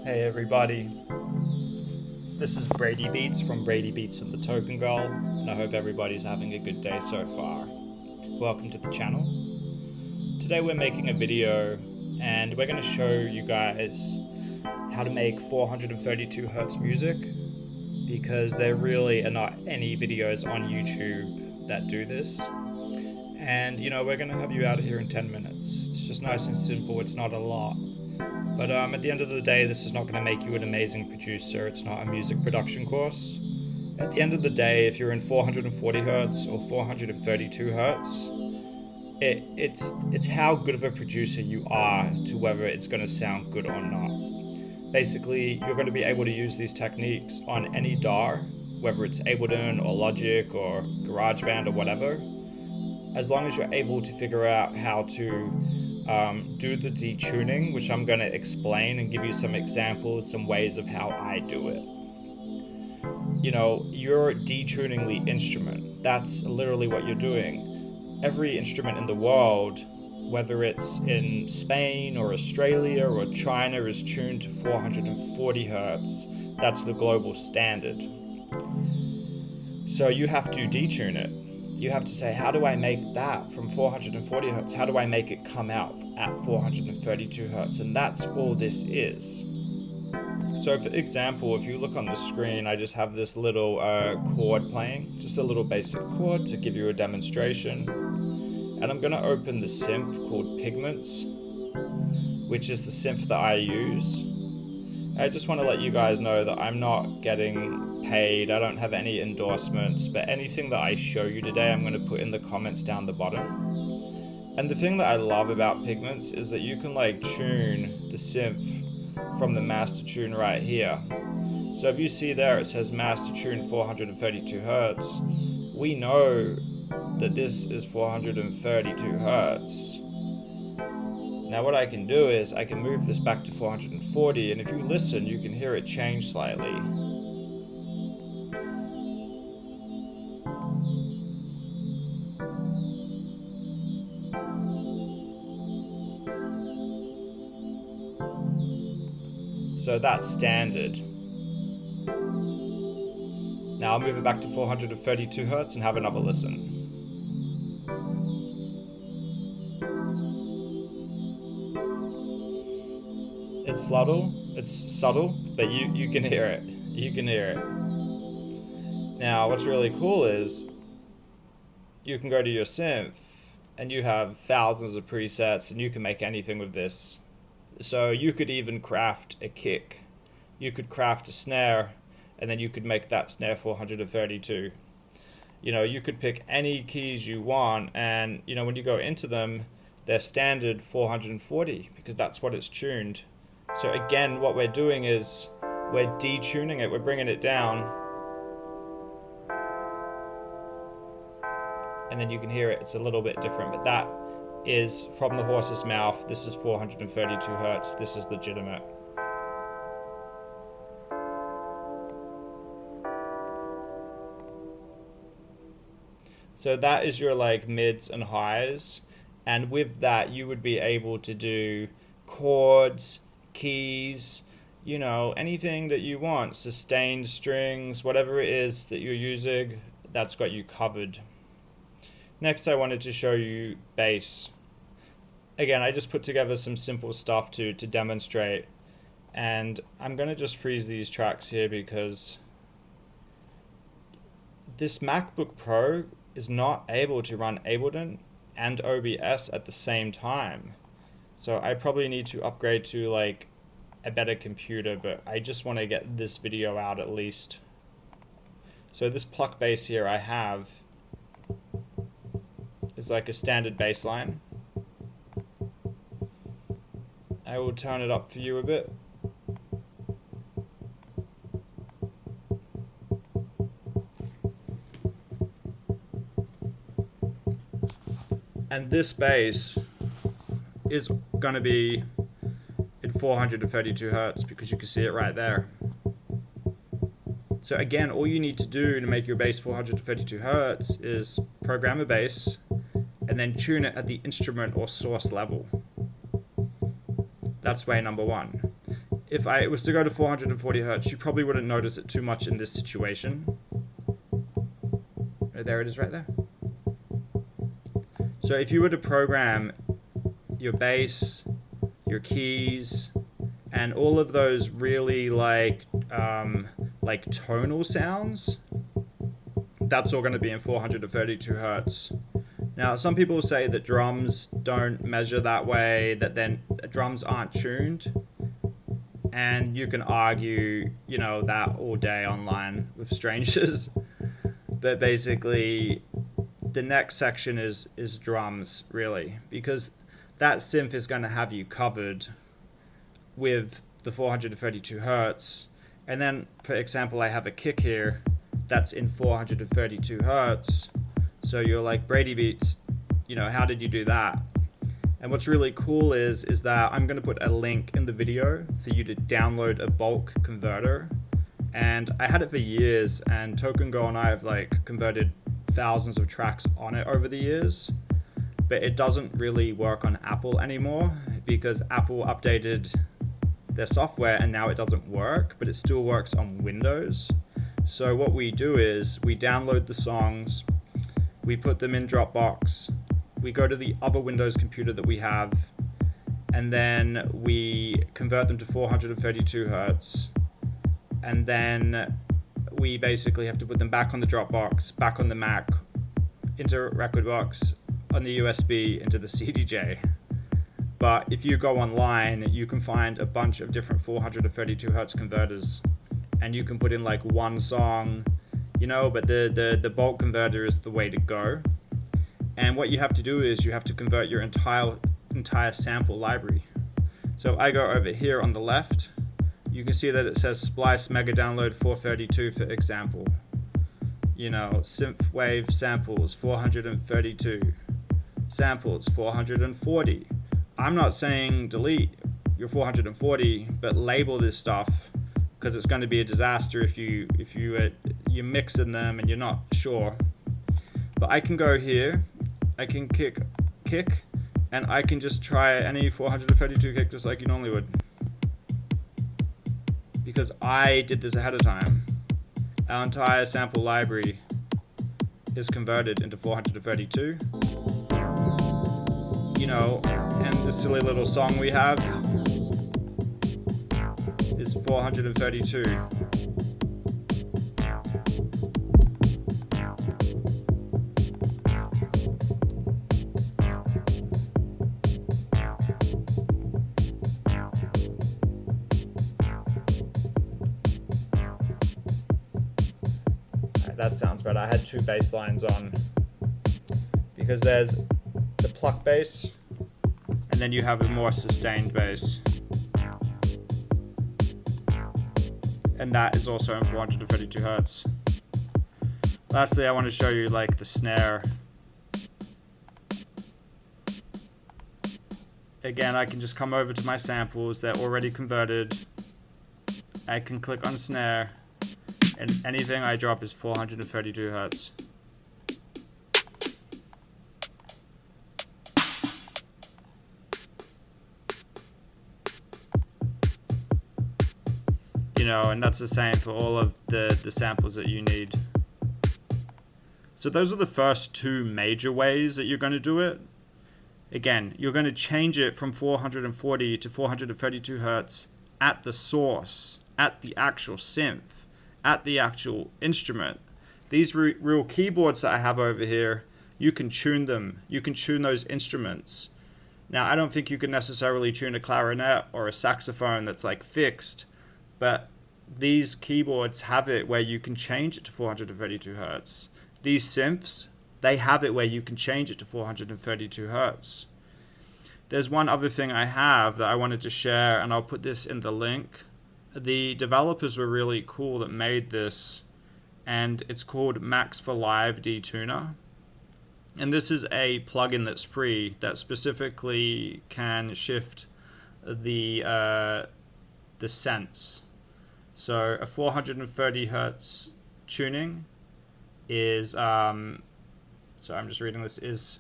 Hey everybody, this is Brady Beats from Brady Beats and the Token Girl, and I hope everybody's having a good day so far. Welcome to the channel. Today we're making a video and we're going to show you guys how to make 432Hz music, because there really are not any videos on YouTube that do this. And we're going to have you out of here in 10 minutes. It's just nice and simple, it's not a lot. But at the end of the day, this is not going to make you an amazing producer. It's not a music production course. At the end of the day, if you're in 440Hz or 432Hz, it's how good of a producer you are to whether it's going to sound good or not. Basically, you're going to be able to use these techniques on any DAW, whether it's Ableton or Logic or GarageBand or whatever, as long as you're able to figure out how to do the detuning, which I'm going to explain and give you some examples, some ways of how I do it. You're detuning the instrument. That's literally what you're doing. Every instrument in the world, whether it's in Spain or Australia or China, is tuned to 440Hz. That's the global standard. So you have to detune it. You have to say, how do I make that from 440Hz? How do I make it come out at 432Hz? And that's all this is. So for example, if you look on the screen, I just have this little chord playing, just a little basic chord to give you a demonstration. And I'm going to open the synth called Pigments, which is the synth that I use. I just want to let you guys know that I'm not getting paid, I don't have any endorsements, but anything that I show you today I'm going to put in the comments down the bottom. And the thing that I love about Pigments is that you can tune the synth from the master tune right here. So if you see there it says master tune 432Hz, we know that this is 432Hz. Now what I can do is I can move this back to 440, and if you listen you can hear it change slightly. So that's standard. Now I'll move it back to 432Hz and have another listen. It's subtle, but you can hear it. You can hear it. Now, what's really cool is you can go to your synth and you have thousands of presets and you can make anything with this. So you could even craft a kick. You could craft a snare and then you could make that snare 432. You could pick any keys you want, and when you go into them, they're standard 440 because that's what it's tuned. So again, what we're doing is we're detuning it, we're bringing it down, and then you can hear it, it's a little bit different, but that is from the horse's mouth. This is 432Hz, this is legitimate. So that is your mids and highs, and with that you would be able to do chords, keys, anything that you want, sustained strings, whatever it is that you're using, that's got you covered. Next I wanted to show you bass. Again, I just put together some simple stuff to demonstrate, and I'm going to just freeze these tracks here because this MacBook Pro is not able to run Ableton and OBS at the same time. So I probably need to upgrade to a better computer, but I just want to get this video out at least. So this pluck bass here I have is a standard bass line. I will turn it up for you a bit. And this bass is going to be in 432Hz because you can see it right there. So again, all you need to do to make your bass 432Hz is program a bass and then tune it at the instrument or source level. That's way number one. if I was to go to 440 hertz, you probably wouldn't notice it too much in this situation. Oh, there it is right there. So if you were to program your bass, your keys, and all of those really like tonal sounds, that's all going to be in 432 hertz. Now, some people say that drums don't measure that way, that then drums aren't tuned. And you can argue, you know, that all day online with strangers. But basically, the next section is drums, really, because that synth is going to have you covered with the 432 hertz. And then, for example, I have a kick here that's in 432 hertz. So you're like, Brady Beats, you know, how did you do that? And what's really cool is that I'm going to put a link in the video for you to download a bulk converter. And I had it for years, and Token Girl and I have like converted thousands of tracks on it over the years. But it doesn't really work on Apple anymore because Apple updated their software and now it doesn't work, but it still works on Windows. So what we do is we download the songs, we put them in Dropbox, we go to the other Windows computer that we have, and then we convert them to 432 hertz. And then we basically have to put them back on the Dropbox, back on the Mac, into Recordbox, on the USB, into the CDJ. But if you go online, you can find a bunch of different 432 hertz converters, and you can put in like one song, you know, but the bulk converter is the way to go. And what you have to do is you have to convert your entire sample library. So I go over here on the left, you can see that it says Splice Mega Download 432, for example. You know, synth wave samples 432, samples 440. I'm not saying delete your 440, but label this stuff, because it's going to be a disaster if you're mixing them and you're not sure. But I can go here, I can kick, and I can just try any 432 kick just like you normally would, because I did this ahead of time. Our entire sample library is converted into 432. You know, and the silly little song we have is 432. That sounds better. I had two bass lines on because there's the pluck bass and then you have a more sustained bass, and that is also in 432 hertz. Lastly, I want to show you like the snare. Again, I can just come over to my samples, they're already converted. I can click on snare, and anything I drop is 432 hertz. You know, and that's the same for all of the samples that you need. So those are the first two major ways that you're going to do it. Again, you're going to change it from 440 to 432 hertz at the source, at the actual synth, at the actual instrument. These real keyboards that I have over here, you can tune them. You can tune those instruments. Now, I don't think you can necessarily tune a clarinet or a saxophone that's like fixed, but these keyboards have it where you can change it to 432 hertz. These synths, they have it where you can change it to 432 hertz. There's one other thing I have that I wanted to share, and I'll put this in the link. The developers were really cool that made this, and it's called Max For Live Detuner. And this is a plugin that's free that specifically can shift the Synths. So a 430 hertz tuning is, so I'm just reading this, is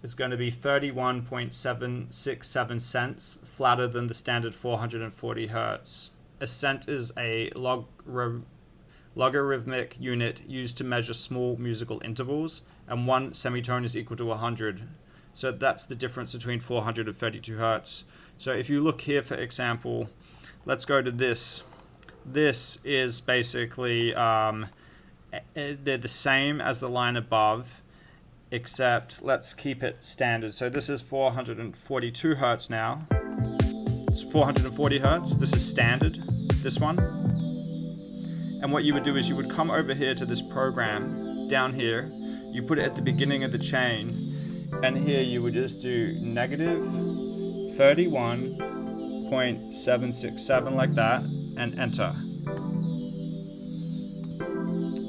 is going to be 31.767 cents, flatter than the standard 440 hertz. A cent is a logarithmic unit used to measure small musical intervals, and one semitone is equal to 100. So that's the difference between 432 hertz. So if you look here, for example, let's go to this. This is basically, they're the same as the line above, except let's keep it standard. So this is 442 hertz now. It's 440 hertz. This is standard, this one. And what you would do is you would come over here to this program, down here, you put it at the beginning of the chain, and here you would just do negative 31.767 like that, and enter.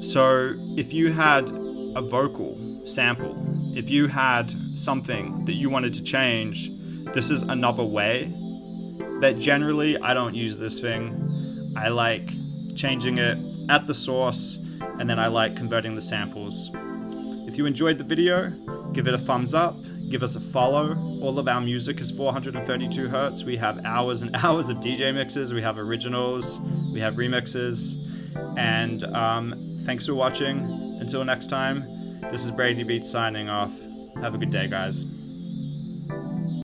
So if you had a vocal sample, if you had something that you wanted to change, this is another way that generally I don't use this thing. I like changing it at the source, and then I like converting the samples. If you enjoyed the video, give it a thumbs up, give us a follow. All of our music is 432 hertz. We have hours and hours of DJ mixes, we have originals, we have remixes, and thanks for watching. Until next time, this is Brady Beats signing off. Have a good day, guys.